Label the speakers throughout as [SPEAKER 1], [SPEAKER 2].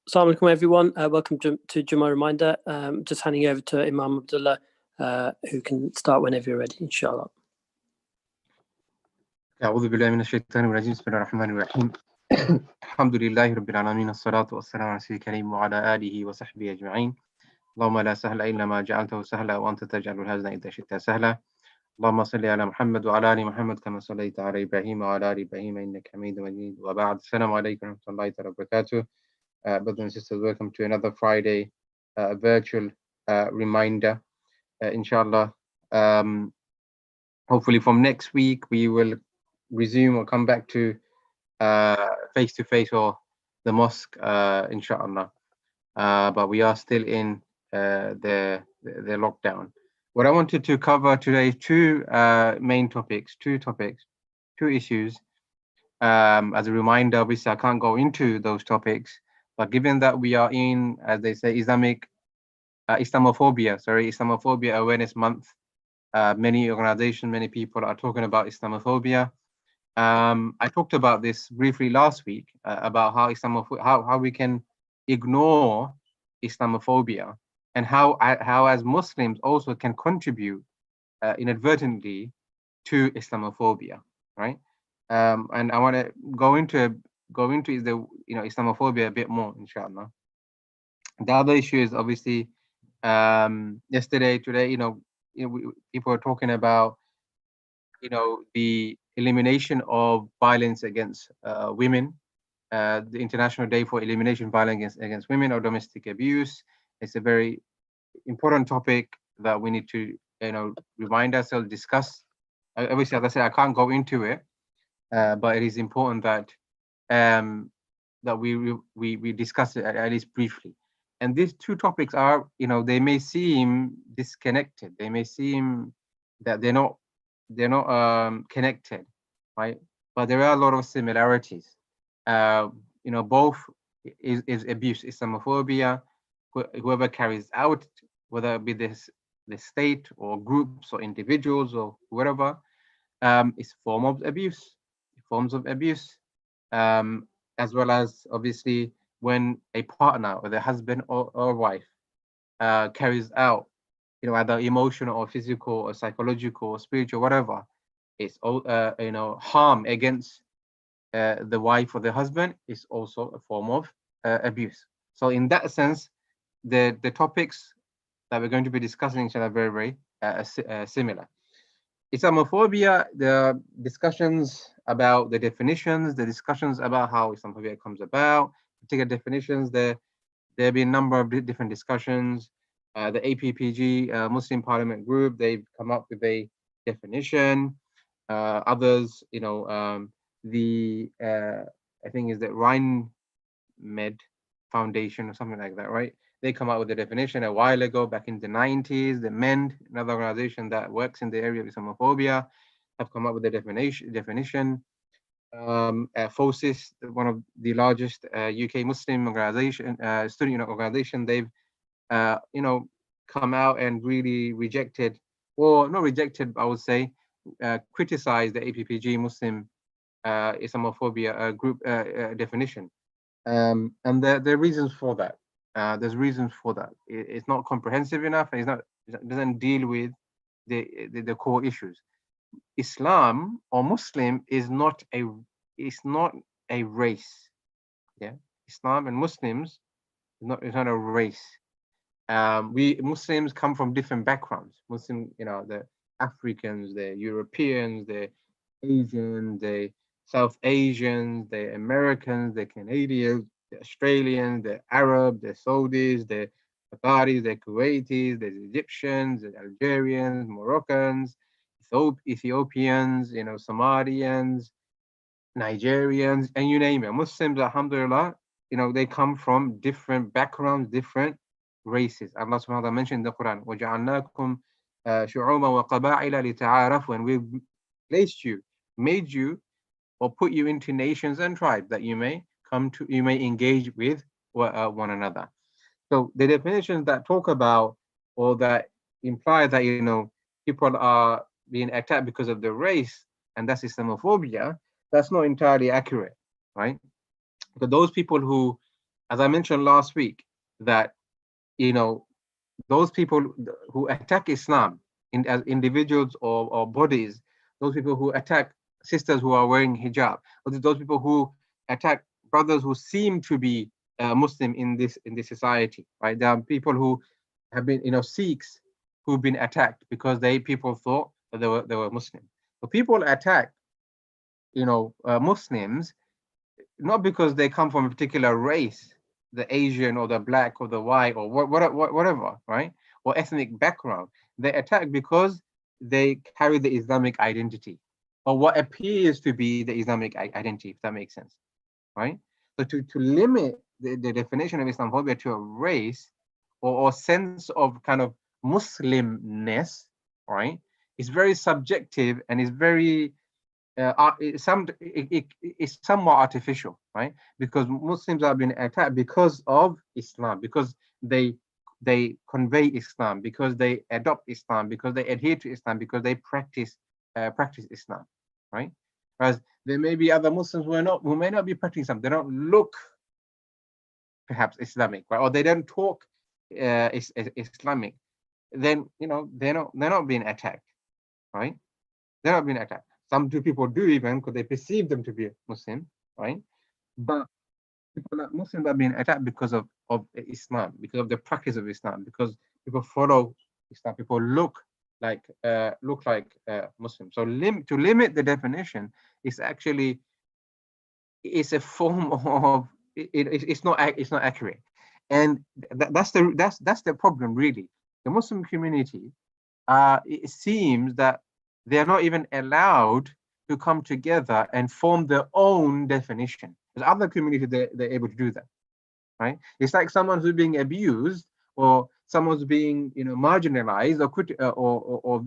[SPEAKER 1] Assalamu alaikum everyone. Welcome to Jumma Reminder. Just handing over to Imam Abdullah, who can start whenever you're ready, inshallah.
[SPEAKER 2] أعوذ بالله من الشيطان الرجيم بسم الله الرحمن الرحيم الحمد لله رب العالمين الصلاة والسلام على سيدنا الكريم وعلى آله وصحبه أجمعين اللهم لا سهل إلا ما جعلته سهلا وأنت تجعل الحزن إذا شئت سهلا اللهم صل على محمد وعلى آل محمد كما صليت على إبراهيم وعلى آل إبراهيم إنك حميد مجيد وبعد السلام عليكم ورحمة الله وبركاته. Brothers and sisters, welcome to another Friday virtual reminder. Inshallah, hopefully from next week we will resume or come back to face-to-face or the mosque, inshallah. But we are still in the lockdown. What I wanted to cover today is two main topics, two issues. As a reminder, obviously I can't go into those topics, but given that we are in, as they say, Islamophobia Awareness Month, many organizations, many people are talking about Islamophobia. I talked about this briefly last week about how we can ignore Islamophobia and how as Muslims also can contribute inadvertently to Islamophobia, right? And I want to go into Islamophobia a bit more, inshallah. The other issue is obviously today, people are talking about the elimination of violence against women, the International Day for Elimination Violence against Women or Domestic Abuse. It's a very important topic that we need to remind ourselves, discuss. Obviously, as I said, I can't go into it, but it is important that we discuss it at least briefly. And these two topics are, they may seem disconnected. They may seem that they're not connected, right? But there are a lot of similarities. Both is abuse, Islamophobia. Whoever carries out, whether it be the state or groups or individuals or whatever, is forms of abuse, as well as obviously when a partner or the husband or wife carries out, either emotional or physical or psychological or spiritual, whatever, it's harm against the wife or the husband is also a form of abuse. So in that sense, the topics that we're going to be discussing are very, very similar. Islamophobia, the discussions about the definitions, the discussions about how Islamophobia comes about, particular definitions, there have been a number of different discussions. The APPG, Muslim Parliament Group, they've come up with a definition. Others, I think is the Rhine Med Foundation or something like that, right? They come out with a definition a while ago, back in the 90s. The MEND, another organization that works in the area of Islamophobia, have come up with a definition. FOSIS, one of the largest UK Muslim student organization, they've come out and really rejected, or not rejected, I would say, criticized the APPG Muslim Islamophobia group definition. And there are reasons for that. There's reasons for that. It's not comprehensive enough, and it doesn't deal with the core issues. Islam or Muslim is not a race. Yeah, Islam and Muslims is not a race. We Muslims come from different backgrounds. The Africans, the Europeans, the Asians, the South Asians, the Americans, the Canadians, the Australians, the Arabs, the Saudis, the Qataris, the Kuwaitis, the Egyptians, the Algerians, Moroccans, Ethiopians, Somalians, Nigerians, and you name it. Muslims, alhamdulillah, they come from different backgrounds, different races. Allah subhanahu wa ta'ala mentioned in the Quran, وَجَعَلْنَاكُمْ شُعُوبًا وَقَبَائِلَ لِتَعَارَفُوا, and we've placed you, made you, or put you into nations and tribes that you may engage with one another. So the definitions that talk about or that imply that people are being attacked because of their race, and that's Islamophobia, that's not entirely accurate, right? But those people who as I mentioned last week, that, you know, those people who attack Islam as individuals or bodies, those people who attack sisters who are wearing hijab, or those people who attack brothers who seem to be Muslim in this society, right? There are people who have been, Sikhs who've been attacked because people thought that they were Muslim. So people attack, Muslims not because they come from a particular race, the Asian or the black or the white or whatever, right? Or ethnic background. They attack because they carry the Islamic identity, or what appears to be the Islamic identity, if that makes sense, right? So to limit the definition of Islamophobia to a race or sense of kind of Muslimness, right, is very subjective and is very it's somewhat artificial, right? Because Muslims have been attacked because of Islam, because they convey Islam, because they adopt Islam, because they adhere to Islam, because they practice Islam, right? Whereas there may be other Muslims who may not be practicing Islam. They don't look perhaps Islamic, right? Or they don't talk Islamic. Then they're not being attacked, right? They're not being attacked. Some people do even because they perceive them to be Muslim, right? But people like Muslims are being attacked because of Islam, because of the practice of Islam, because people follow Islam, people look like Muslims. So to limit the definition is actually a form of it's not accurate, and that's the problem really. The Muslim community, it seems that they're not even allowed to come together and form their own definition. There's other communities they're able to do that, right? It's like someone who's being abused or someone's being marginalized or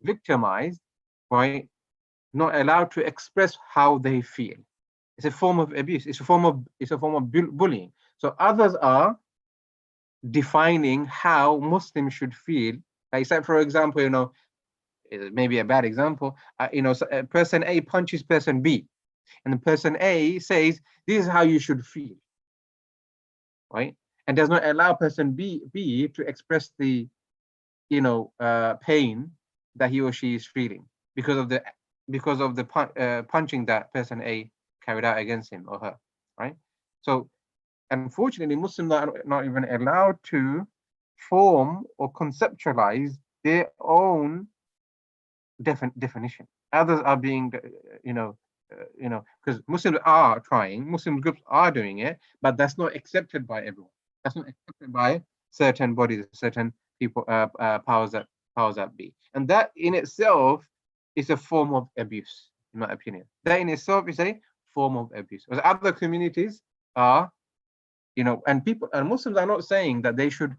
[SPEAKER 2] victimized, right? Not allowed to express how they feel. It's a form of abuse. It's a form of bullying. So others are defining how Muslims should feel. Like, say, for example, maybe a bad example, person A punches person B, and the person A says, this is how you should feel, right? And does not allow person B to express the, pain that he or she is feeling because of the punching that person A carried out against him or her, right? So unfortunately, Muslims are not even allowed to form or conceptualize their own definition. Others are being, because Muslims are trying, Muslim groups are doing it, but that's not accepted by everyone. That's not accepted by certain bodies, certain people, powers that be, and that in itself is a form of abuse, in my opinion. That in itself is a form of abuse. Whereas other communities are, and Muslims are not saying that they should,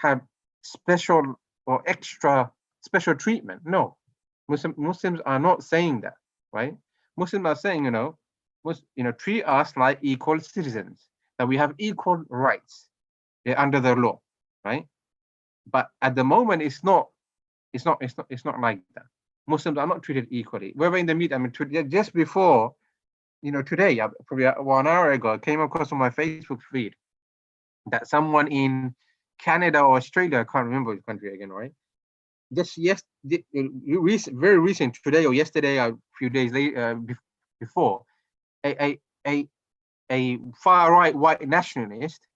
[SPEAKER 2] have special or extra special treatment. No, Muslims are not saying that, right? Muslims are saying, treat us like equal citizens, that we have equal rights under the law, right? But at the moment, it's not like that. Muslims are not treated equally. We're in the media. I mean, just before, today, probably 1 hour ago, I came across on my Facebook feed that someone in Canada or Australia, I can't remember which country again, right? Just very recent, today or yesterday, a few days later, before, a far right white nationalist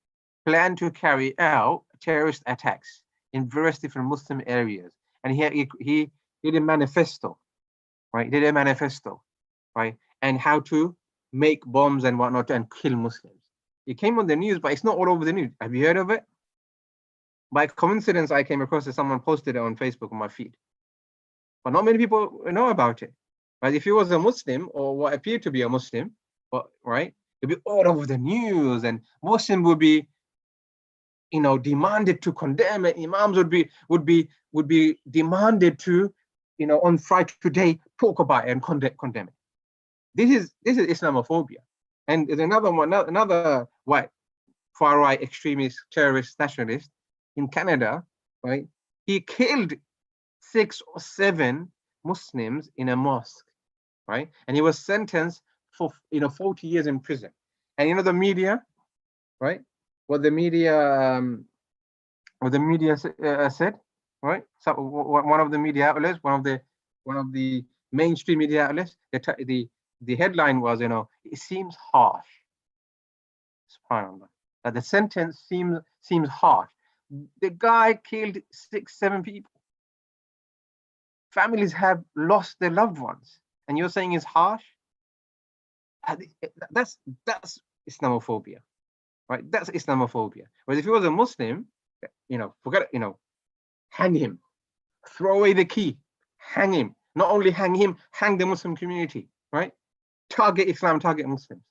[SPEAKER 2] planned to carry out terrorist attacks in various different Muslim areas, and he did a manifesto, right? Did a manifesto, right? And how to make bombs and whatnot and kill Muslims. It came on the news, but it's not all over the news. Have you heard of it? By coincidence, I came across it. Someone posted it on Facebook on my feed, but not many people know about it. Right? If he was a Muslim or what appeared to be a Muslim, right, it'd be all over the news, and Muslims would be, demanded to condemn it. Imams would be demanded to, on Friday today, talk about it and condemn it. This is Islamophobia, and there's another white far right extremist terrorist nationalist in Canada, right? He killed 6 or 7 Muslims in a mosque, right? And he was sentenced for 40 years in prison. And the media right? What the media said, right? So one of the media outlets, one of the mainstream media outlets, the headline was, it seems harsh. SubhanAllah. That the sentence seems harsh. The guy killed 6, 7 people. Families have lost their loved ones, and you're saying it's harsh? That's Islamophobia, right? That's Islamophobia. Whereas if he was a Muslim, forget it, hang him, throw away the key, hang him. Not only hang him, hang the Muslim community, right? Target Islam, target Muslims.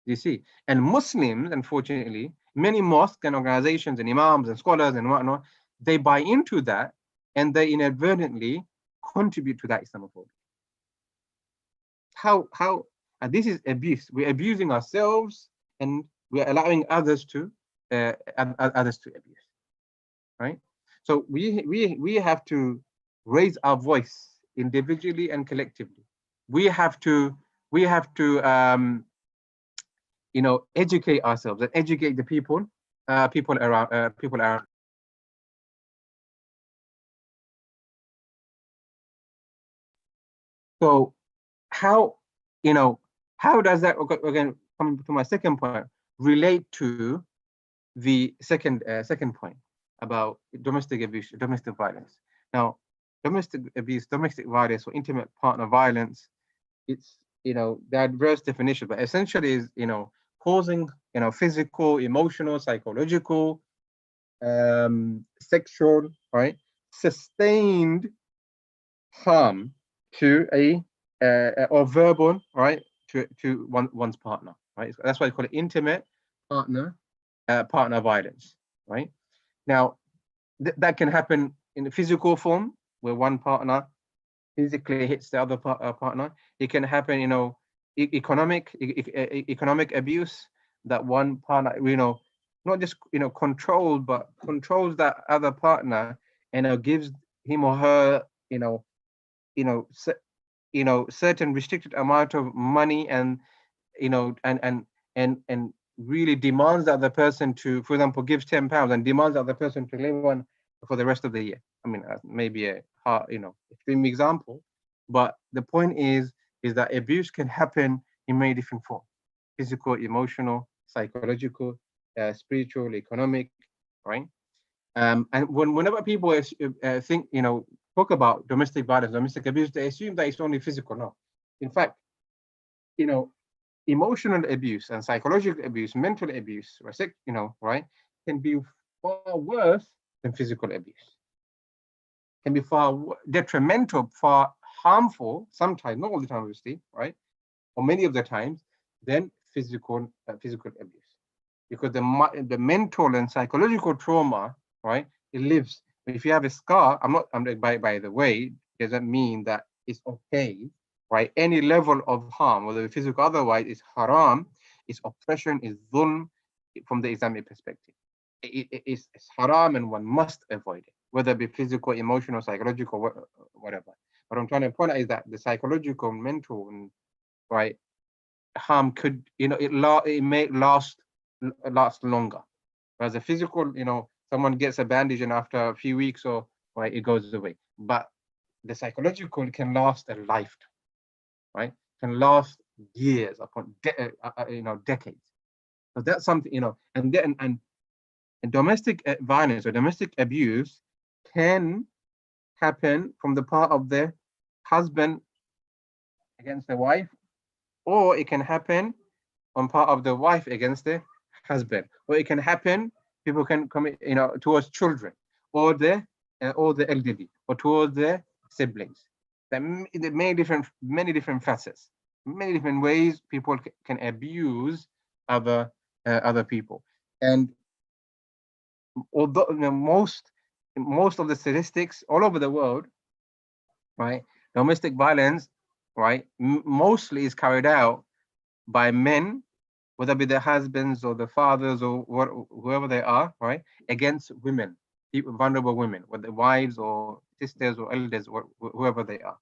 [SPEAKER 2] You see, and Muslims, unfortunately, many mosques and organizations and imams and scholars and whatnot, they buy into that, and they inadvertently contribute to that Islamophobia. How and this is abuse. We're abusing ourselves, and we're allowing others to abuse, right? So we have to raise our voice individually and collectively. We have to educate ourselves and educate the people around. So how does that, again, come to my second point, relate to the second point about domestic abuse, domestic violence? Now, domestic abuse, domestic violence, or intimate partner violence, it's, there are various definitions, but essentially is, causing, physical, emotional, psychological, sexual, right, sustained harm to or verbal, right, to one's partner, right? That's why I call it intimate partner violence, right? Now, that can happen in the physical form, where one partner physically hits the other partner. It can happen, economic abuse, that one partner, not just controlled, but controls that other partner, and gives him or her, certain restricted amount of money, and and really demands the other person to, for example, gives £10 and demands the other person to live on for the rest of the year. I mean, maybe a hard, extreme example, but the point is that abuse can happen in many different forms: physical, emotional, psychological, spiritual, economic, right? And whenever people think, talk about domestic violence, domestic abuse, they assume that it's only physical. No, in fact, emotional abuse and psychological abuse, mental abuse, right, can be far worse than physical abuse. Can be far detrimental, far harmful, sometimes, not all the time, obviously, right, or many of the times, than physical abuse, because the mental and psychological trauma, right, it lives. If you have a scar, by the way, doesn't mean that it's okay, right? Any level of harm, whether physical or otherwise, is haram, is oppression, is dhulm from the Islamic perspective. It's haram, and one must avoid it, whether it be physical, emotional, psychological, whatever. What I'm trying to point out is that the psychological, mental, and right harm could, it may last longer. Whereas the physical, someone gets a bandage and after a few weeks or right, it goes away. But the psychological can last a lifetime, right? Can last years upon decades. So that's something, and then and domestic violence or domestic abuse can happen from the part of the husband against the wife, or it can happen on part of the wife against the husband, or it can happen, people can commit, towards children, or the elderly, or towards their siblings. There are many different facets, many different ways people can abuse other people. And although most of the statistics all over the world, right, domestic violence, right, mostly is carried out by men, whether it be their husbands or the fathers or whoever they are, right, against women, vulnerable women, whether wives or sisters or elders or whoever they are,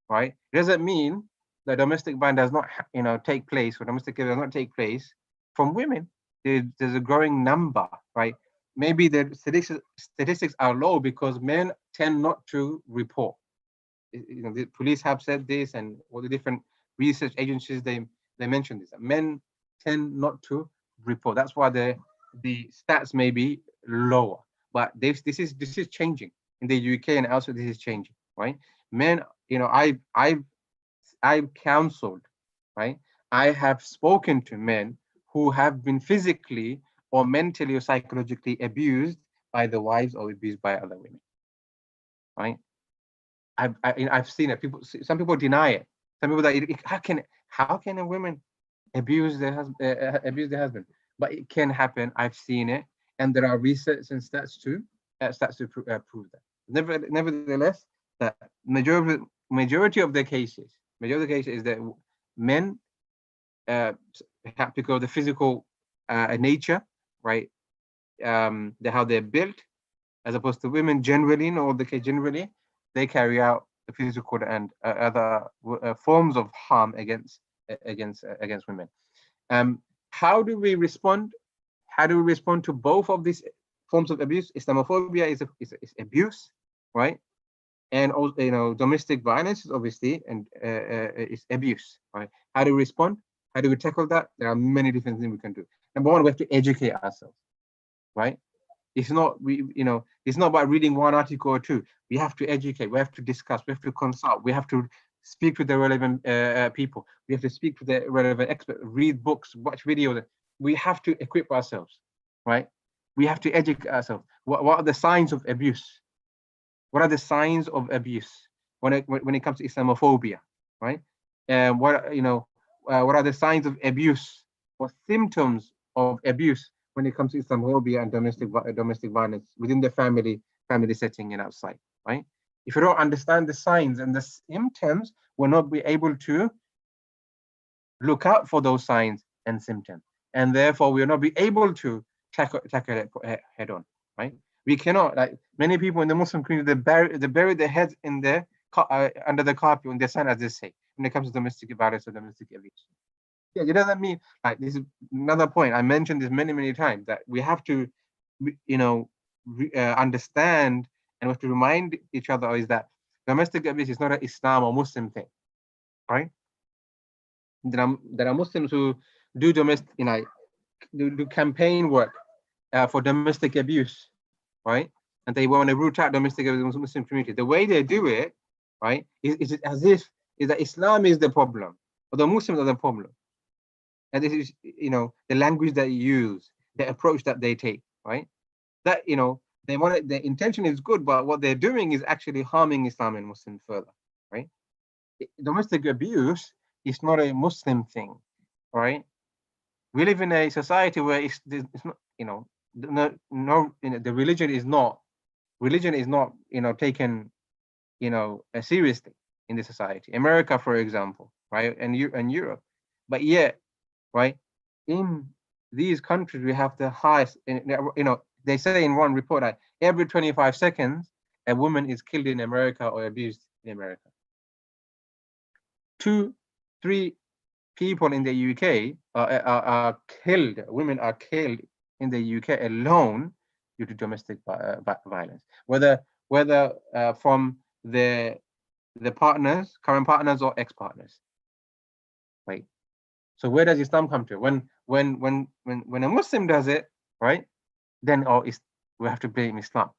[SPEAKER 2] right? It doesn't mean that domestic violence does not, take place, or domestic abuse does not take place from women. there's a growing number, right? Maybe the statistics are low because men tend not to report. You know, the police have said this, and all the different research agencies, they mention this. Men tend not to report. That's why the stats may be lower. But this is changing in the UK and elsewhere. This is changing, right? Men, you know, I've counseled, right? I have spoken to men who have been physically or mentally or psychologically abused by the wives or abused by other women, right? I've seen it. Some people deny it. Some people that how can a woman abuse their husband? But it can happen. I've seen it, and there are research and stats to prove that. Nevertheless, the majority of the cases is that men, because of the physical nature, right? How they're built, as opposed to women generally, in all the case generally, they carry out the physical and other forms of harm against women. How do we respond? How do we respond to both of these forms of abuse? Islamophobia is abuse, right? And also, you know, domestic violence is obviously is abuse, right? How do we respond? How do we tackle that? There are many different things we can do. Number one, we have to educate ourselves, right? It's not it's not about reading one article or two. We have to educate. We have to discuss. We have to consult. We have to speak to the relevant people. We have to speak to the relevant experts. Read books. Watch videos. We have to equip ourselves, right? We have to educate ourselves. What are the signs of abuse? What are the signs of abuse when it comes to Islamophobia, right? And what are the signs of abuse or symptoms of abuse when it comes to Islamophobia and domestic violence within the family setting and outside, right? If you don't understand the signs and the symptoms, we'll not be able to look out for those signs and symptoms, and therefore we will not be able to tackle it head on, right? We cannot, like many people in the Muslim community, they bury their heads in their under the carpet in their sand, as they say, when it comes to domestic violence or domestic abuse. Yeah, it doesn't mean, like, this is another point. I mentioned this many times, that we have to, understand, and we have to remind each other is that domestic abuse is not an Islam or Muslim thing, right? There are Muslims who do do campaign work for domestic abuse, right? And they want to root out domestic abuse in the Muslim community. The way they do it, right, is as if is that Islam is the problem, or the Muslims are the problem. And this is, the language that you use, the approach that they take, right? That, they want it, their intention is good, but what they're doing is actually harming Islam and Muslims further, right? Domestic abuse is not a Muslim thing, right? We live in a society where it's not, the religion is not taken, seriously in the society. America, for example, right, and Europe, but yet, right, in these countries we have the highest. They say in one report that every 25 seconds a woman is killed in America or abused in America. 2-3 people in the UK are killed. Women are killed in the UK alone due to domestic violence, whether from the partners, current partners, or ex-partners, right? So where does Islam come to? When a Muslim does it, right, then we have to blame Islam,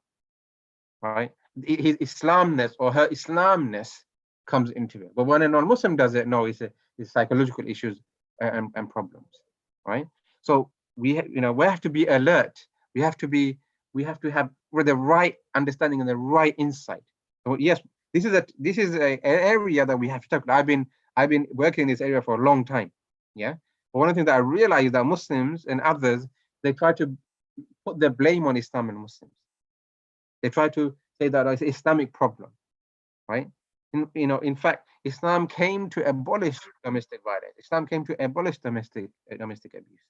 [SPEAKER 2] right? His Islamness or her Islamness comes into it. But when a non-Muslim does it, no, it's psychological issues and problems, right? So we have to be alert. We have to have the right understanding and the right insight. So yes, this is an area that we have to tackle. I've been working in this area for a long time. Yeah. But one of the things that I realized is that Muslims and others, they try to put the blame on Islam and Muslims. They try to say that it's an Islamic problem, right? In fact, Islam came to abolish domestic violence. Islam came to abolish domestic abuse,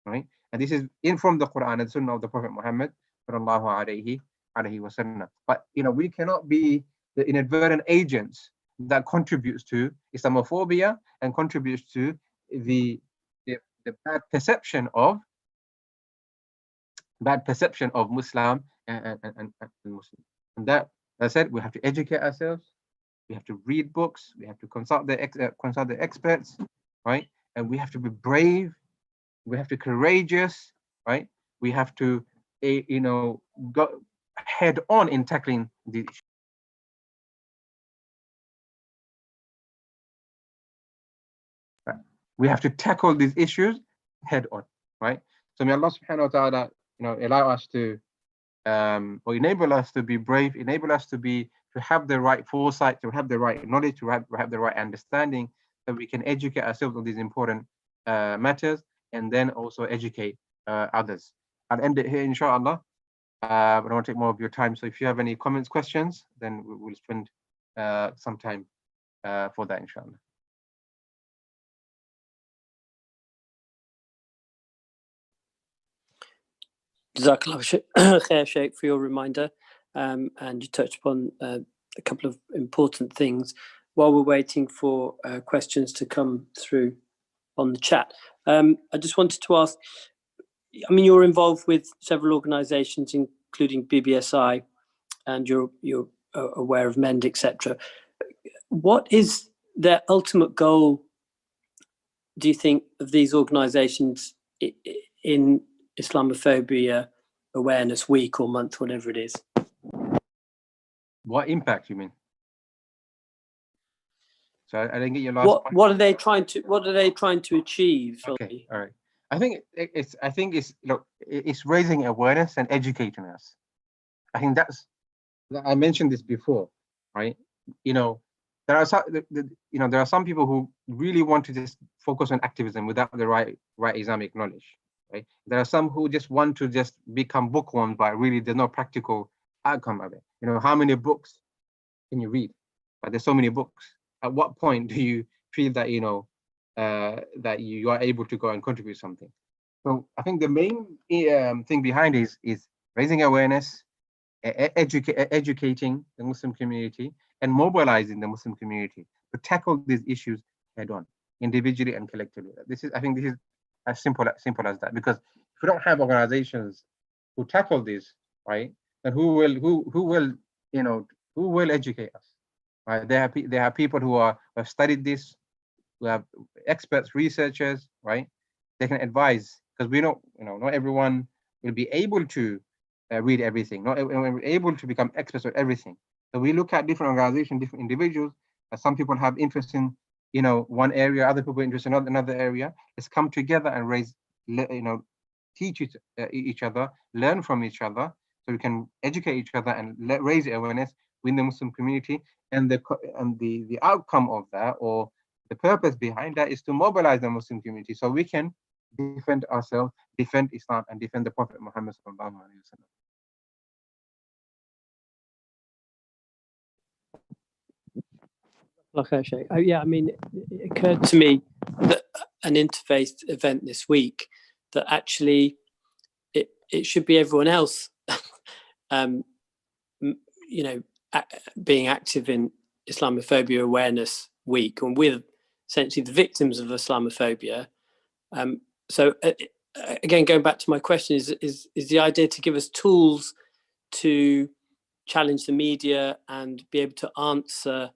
[SPEAKER 2] right? And this is from the Quran and Sunnah of the Prophet Muhammad sallallahu alaihi wasallam. But we cannot be the inadvertent agents that contributes to Islamophobia and contributes to the bad perception of bad perception of Muslim and Muslim. And that, as I said, we have to educate ourselves. We have to read books. We have to consult the experts, right? And we have to be brave. We have to be courageous, right? We have to, go head on in tackling the issue. Right? We have to tackle these issues head on, right? So may Allah subhanahu wa ta'ala, allow us to, or enable us to be brave, enable us to have the right foresight, to have the right knowledge, to have the right understanding, that we can educate ourselves on these important matters, and then also educate others. I'll end it here, inshallah. I don't want to take more of your time. So if you have any comments, questions, then we'll spend some time for that, inshallah.
[SPEAKER 1] Jazakallah khair, Sheikh, for your reminder. And you touched upon a couple of important things. While we're waiting for questions to come through on the chat, I just wanted to ask, I mean, you're involved with several organizations, including BBSI, and you're aware of MEND, etc. What is their ultimate goal, do you think, of these organizations in Islamophobia Awareness Week or month, whatever it is?
[SPEAKER 2] What impact, you mean? So I didn't get your last point.
[SPEAKER 1] What are they trying to achieve?
[SPEAKER 2] Okay, all right. I think it's look, it's raising awareness and educating us. I think I mentioned this before, right? There are some people who really want to just focus on activism without the right Islamic knowledge, right? There are some who just want to just become bookworms, but really there's no practical outcome of it. How many books can you read? But there's so many books. At what point do you feel that that you are able to go and contribute something? So I think the main thing behind is raising awareness, educating the Muslim community, and mobilizing the Muslim community to tackle these issues head on, individually and collectively. I think this is as simple as that. Because if we don't have organizations who tackle this, right, then who will educate us? Right? There are people who have studied this, who have experts, researchers, right? They can advise, because we don't, not everyone will be able to read everything. Not everyone will be able to become experts on everything. So we look at different organizations, different individuals. Some people have interest in, one area, other people interest in another area. Let's come together and teach each other, learn from each other, so we can educate each other and raise awareness within the Muslim community. And the outcome of that, or the purpose behind that, is to mobilize the Muslim community so we can defend ourselves, defend Islam, and defend the Prophet Muhammad sallallahu alaihi wasallam.
[SPEAKER 1] Okay, Sheikh. Yeah, I mean, it occurred to me that an interfaith event this week, that actually it should be everyone else, being active in Islamophobia Awareness Week, and with essentially the victims of Islamophobia. So again, going back to my question, is the idea to give us tools to challenge the media and be able to answer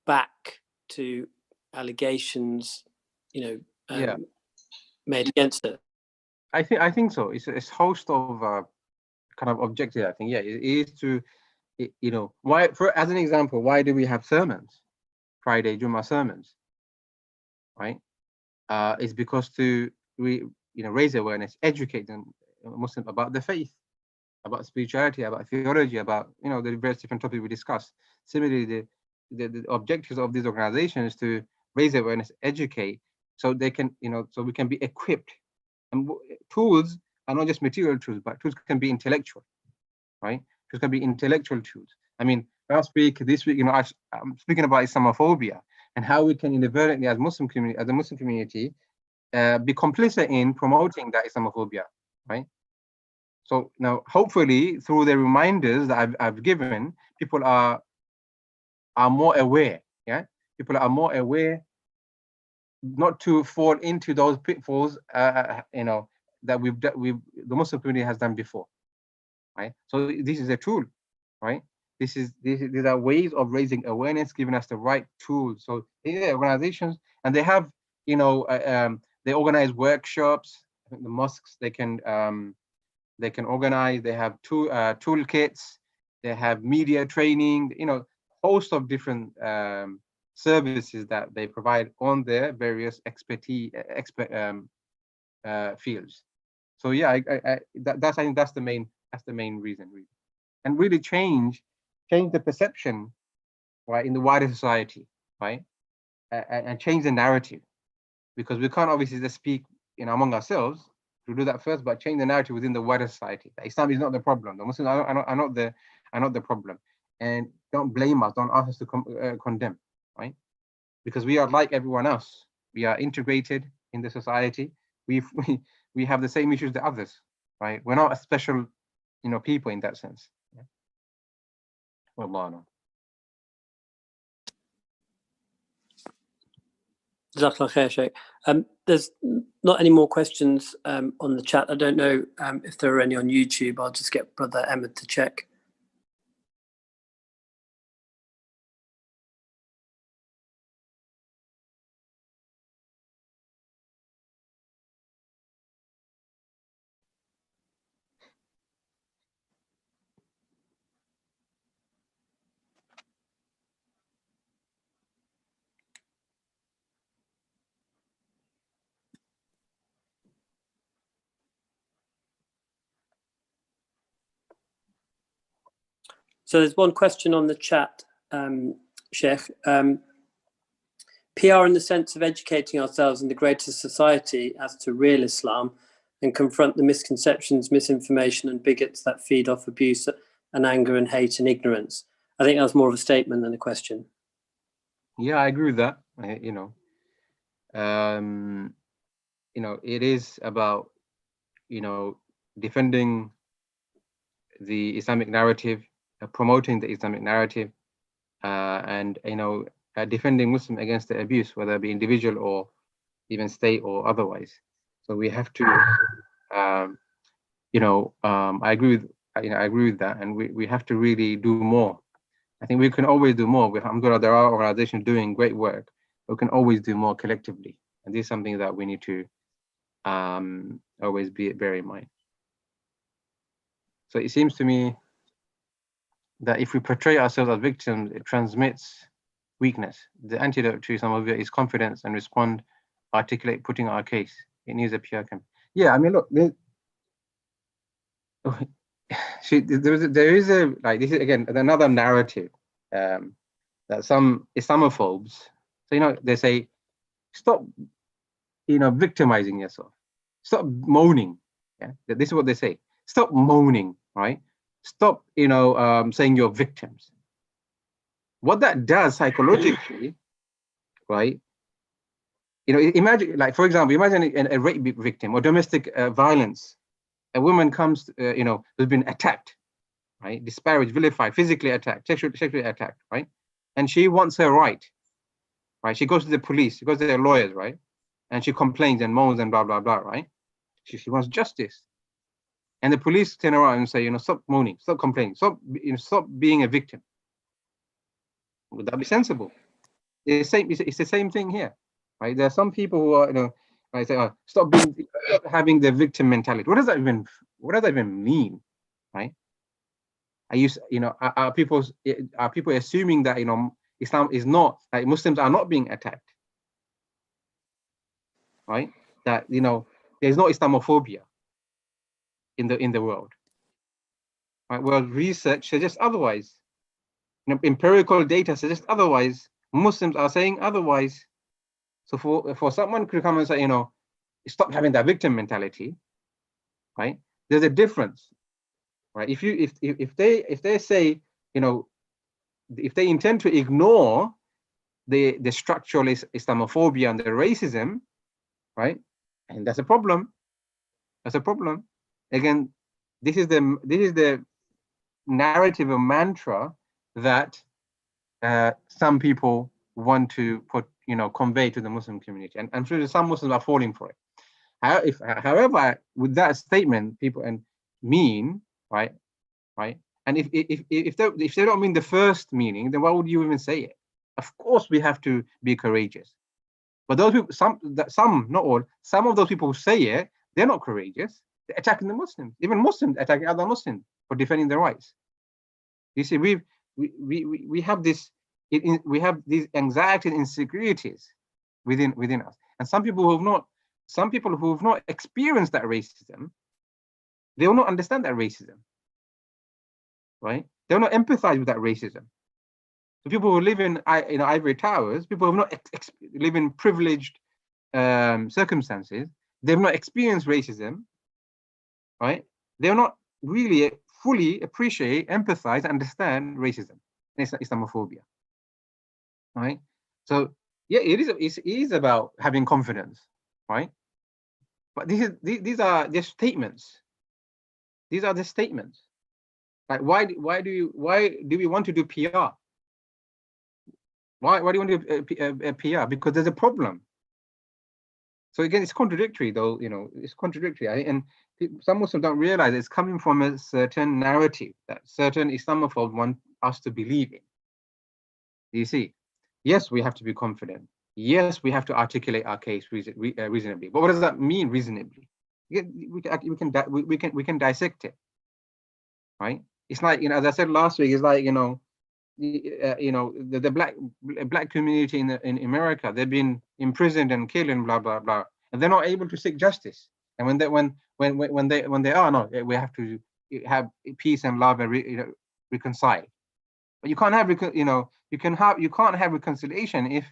[SPEAKER 1] back to allegations, made against it?
[SPEAKER 2] I think so. It's a host of kind of objective. I think, yeah, it is to, why, as an example, why do we have sermons, Friday Jumma sermons, right? It's because to raise awareness, educate them Muslim about the faith, about spirituality, about theology, about the various different topics we discussed. Similarly, the objectives of these organizations is to raise awareness, educate, so they can, so we can be equipped. And tools are not just material tools, but tools can be intellectual, right? Tools can be intellectual tools. I mean, this week, I'm speaking about Islamophobia and how we can inadvertently, as a Muslim community, be complicit in promoting that Islamophobia, right? So now, hopefully, through the reminders that I've given, people are more aware. Yeah, people are more aware not to fall into those pitfalls, that the Muslim community has done before, right? So this is a tool, right? These are ways of raising awareness, giving us the right tools. So yeah, organizations, and they have, they organize workshops. I think the mosques, they can organize. They have toolkits. They have media training. Host of different services that they provide on their various fields. So yeah, I think that's the main reason, really. And really change the perception, right, in the wider society, right, and change the narrative, because we can't obviously just speak among ourselves to do that first, but change the narrative within the wider society. Islam is not the problem. The Muslims are not the problem, and don't blame us. Don't ask us to condemn, right? Because we are like everyone else. We are integrated in the society. We have the same issues that others, right? We're not a special, people in that sense. Yeah. Wallahu a'lam.
[SPEAKER 1] Jazakallah khair, Sheikh. There's not any more questions on the chat. I don't know if there are any on YouTube. I'll just get Brother Ahmed to check. So there's one question on the chat, Sheikh. PR in the sense of educating ourselves in the greater society as to real Islam and confront the misconceptions, misinformation and bigots that feed off abuse and anger and hate and ignorance. I think that's more of a statement than a question.
[SPEAKER 2] Yeah, I agree with that. It is about, defending the Islamic narrative, promoting the Islamic narrative, and defending Muslims against the abuse, whether it be individual or even state or otherwise. So we have to, I agree with, I agree with that, and we have to really do more. I think we can always do more. Alhamdulillah, there are organizations doing great work. We can always do more collectively, and this is something that we need to always bear in mind. So it seems to me that if we portray ourselves as victims, it transmits weakness. The antidote to Islamophobia is confidence and respond, articulate, putting our case. It needs a PR campaign. Yeah, I mean, look, there is a, like, this is again another narrative that some Islamophobes, so they say, stop, victimizing yourself, stop moaning. Yeah, this is what they say. Stop moaning, right? Stop, saying you're victims. What that does psychologically, right? Imagine, like, for example, imagine a rape victim or domestic violence. A woman comes, who's been attacked, right? Disparaged, vilified, physically attacked, sexually attacked, right? And she wants her right, right? She goes to the police, she goes to their lawyers, right? And she complains and moans and blah, blah, blah, right? She wants justice. And the police turn around and say, stop moaning, stop complaining, stop being a victim. Would that be sensible? It's the same thing here, right? There are some people who are, I say, stop having the victim mentality. What does that even mean, right? Are people assuming that Islam is not, like, Muslims are not being attacked, right? That there's no Islamophobia in the world, right? World research suggests otherwise. Empirical data suggests otherwise. Muslims are saying otherwise. So for someone to come and say, stop having that victim mentality, right? There's a difference, right? If they say, if they intend to ignore the structural Islamophobia and the racism, right? And that's a problem. That's a problem. Again, this is the narrative or mantra that some people want to convey to the Muslim community, and I'm sure some Muslims are falling for it. However, with that statement, people and mean, right, and if they don't mean the first meaning, then why would you even say it? Of course, we have to be courageous. But those people, some, not all, some of those people who say it, they're not courageous. They're attacking the Muslims, even Muslims attacking other Muslims for defending their rights. You see, we have this, we have these anxiety and insecurities within us, and some people who have not experienced that racism, they will not understand that racism, right? They will not empathize with that racism. So people who live in ivory towers, people who have not live in privileged circumstances, they've not experienced racism, right? They'll not really fully appreciate, empathize, understand racism and Islamophobia, right? So yeah, it is about having confidence, right? But these are just statements. These are the statements. Like why do we want to do PR? Why do you want to do a PR? Because there's a problem. So again, it's contradictory, though. It's contradictory. And some Muslims don't realize it's coming from a certain narrative that certain Islamophobes want us to believe in. You see, yes, we have to be confident. Yes, we have to articulate our case reasonably. But what does that mean, reasonably? We can dissect it, right? It's like, as I said last week, it's like the black community in America, they've been imprisoned and killed and blah blah blah, and they're not able to seek justice. And when they are, no, we have to have peace and love and reconcile. But you can't have you can't have reconciliation if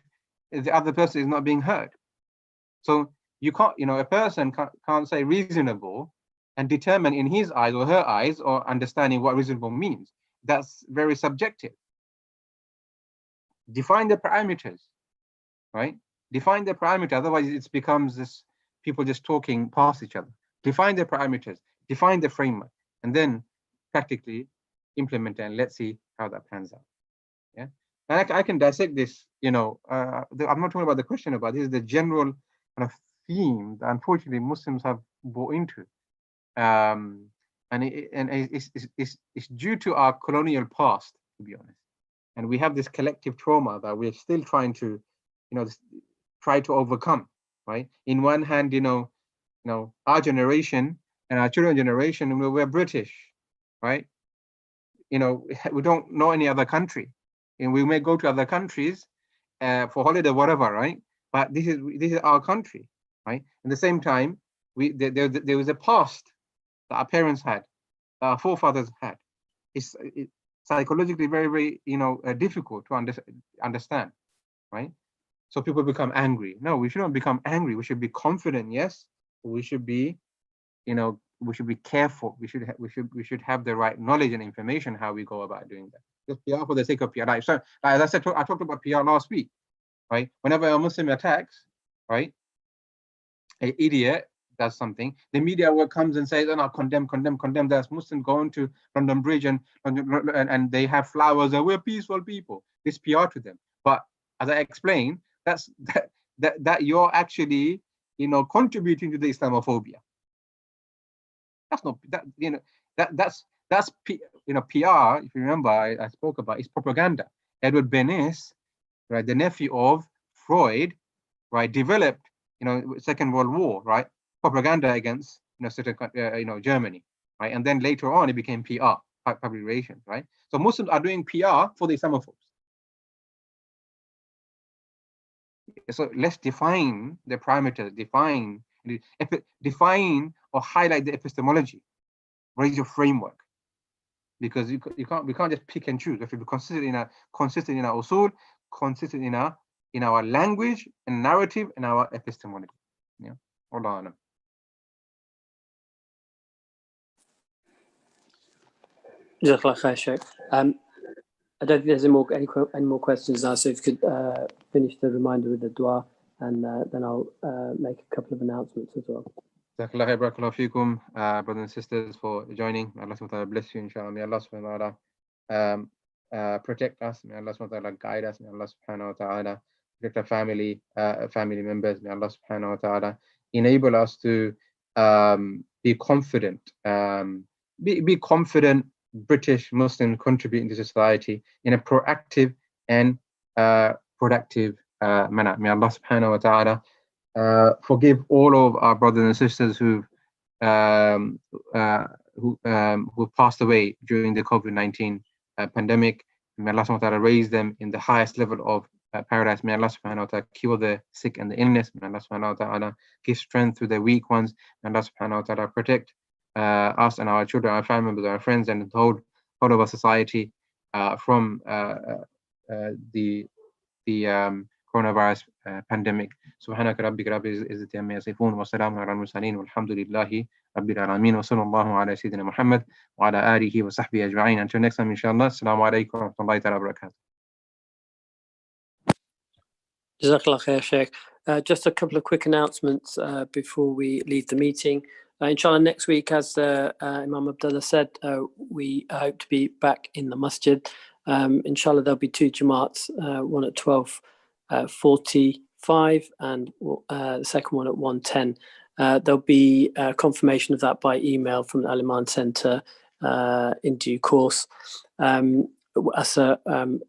[SPEAKER 2] the other person is not being heard. So you can't, a person can't say reasonable and determine in his eyes or her eyes or understanding what reasonable means. That's very subjective. Define the parameters, right? Define the parameter. Otherwise, it becomes this people just talking past each other. Define the parameters, define the framework, and then practically implement it. And let's see how that pans out. Yeah, and I can dissect this. I'm not talking about the question about this. Is the general kind of theme that unfortunately Muslims have bought into, and it's due to our colonial past, to be honest. And we have this collective trauma that we're still trying to, try to overcome, right? In one hand, our generation and our children's generation, we're British, right? We don't know any other country, and we may go to other countries for holiday, whatever, right? But this is our country, right? At the same time, there was a past that our parents had, that our forefathers had. It's psychologically very, very, difficult to understand, right? So people become angry. No, we shouldn't become angry. We should be confident, yes. We should be, we should be careful. We should have the right knowledge and information how we go about doing that. Just PR for the sake of PR. Like as I said, I talked about PR last week, right? Whenever a Muslim attacks, right, an idiot does something, the media comes and says, "Oh no, condemn." There's Muslims going to London Bridge and they have flowers and we're peaceful people. This PR to them. But as I explained, that you're actually, contributing to the Islamophobia. That's not that's PR. If you remember, I spoke about, it's propaganda. Edward Bernays, right, the nephew of Freud, right, developed, Second World War, right, propaganda against, certain, Germany, right, and then later on it became PR, public relations, right. So Muslims are doing PR for the Islamophobes. So let's define the parameters, define or highlight the epistemology, raise your framework, because we can't just pick and choose. We have to be consistent in our usul, consistent in our language and narrative and our epistemology. Yeah. Wallahu alam.
[SPEAKER 1] Jazakallah khair, Sheikh. I don't think there's any more questions now, so if you could finish the reminder with the dua, and then I'll make a couple of announcements as well.
[SPEAKER 2] Jazakallah khair, barakallahu feekum, brothers and sisters, for joining. May Allah subhanahu wa ta'ala bless you, inshallah. May Allah subhanahu wa ta'ala protect us. May Allah subhanahu wa ta'ala guide us. May Allah subhanahu wa ta'ala protect our family members. May Allah subhanahu wa ta'ala enable us to be confident, be confident British Muslim contributing to society in a proactive and productive manner. May Allah subhanahu wa ta'ala forgive all of our brothers and sisters who passed away during the COVID-19 pandemic. May Allah subhanahu wa ta'ala raise them in the highest level of paradise. May Allah subhanahu wa ta'ala cure the sick and the illness. May Allah subhanahu wa ta'ala give strength to the weak ones. May Allah subhanahu wa ta'ala protect us and our children, our family members, our friends, and the whole of our society from the coronavirus pandemic. سبحانك ربك رب العزة عما يصفون وسلام على المرسلين والحمد لله رب العالمين وصلى الله على سيدنا محمد وعلى آله وصحبه أجمعين. Until next time, inshallah. Assalamu alaikum wa rahmatullahi wa barakatuh.
[SPEAKER 1] Jazakallah khair, Sheikh. Just a couple of quick announcements before we leave the meeting. Inshallah, next week, as Imam Abdullah said, we hope to be back in the masjid. Inshallah, there'll be 2 Jumats, one at 12:45 and the second one at 1:10. There'll be a confirmation of that by email from the Al-Emaan Centre in due course. Asa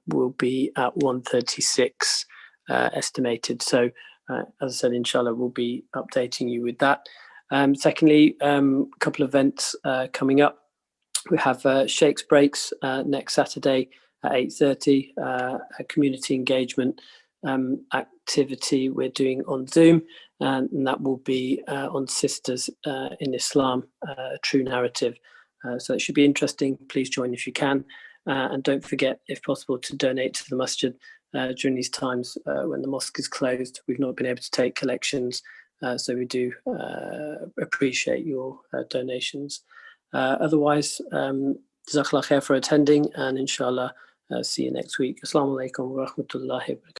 [SPEAKER 1] will be at 1:36 estimated. So, as I said, inshallah, we'll be updating you with that. Secondly, a couple of events coming up. We have Sheikh's Breaks next Saturday at 8:30, a community engagement activity we're doing on Zoom, and that will be on Sisters in Islam, a true narrative. So it should be interesting. Please join if you can. And don't forget, if possible, to donate to the masjid during these times when the mosque is closed. We've not been able to take collections, so we do appreciate your donations. Otherwise, Jazakallah khair for attending, and inshallah, see you next week. Assalamu alaikum wa rahmatullahi wa barakatuh.